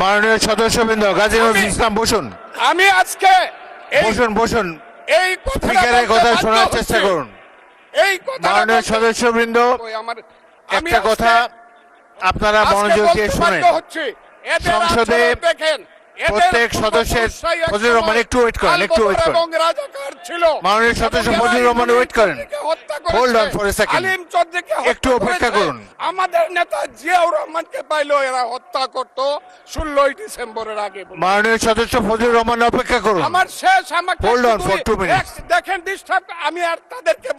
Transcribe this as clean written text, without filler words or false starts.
মাননীয় সদস্যবৃন্দ, গাজী নজরুল ইসলাম বসুন। আমি আজকে বসুন এই স্পিকারের কথা শোনার চেষ্টা করুন। এই কথা মাননীয় সদস্যবৃন্দ, একটা কথা আপনারা মনোযোগ দিয়ে শুনেন। সংসদে প্রত্যেক সদস্যের ফজলুর রহমান একটু ওয়েট করেন। মাননীয় সদস্য ফজলুর রহমান ওয়েট করেন। Hold on for a second, একটু অপেক্ষা করুন। আমাদের নেতা জিয়াউর রহমানকে পাইলো এরা হত্যা করত 16 ডিসেম্বরের আগে। মাননীয় সদস্য ফজলুর রহমান অপেক্ষা করুন। আমার শেষ, আমাকে হোল্ড অন ফর 2 মিনিটস। দেখেন ডিস্টার্ব, আমি আর তাদেরকে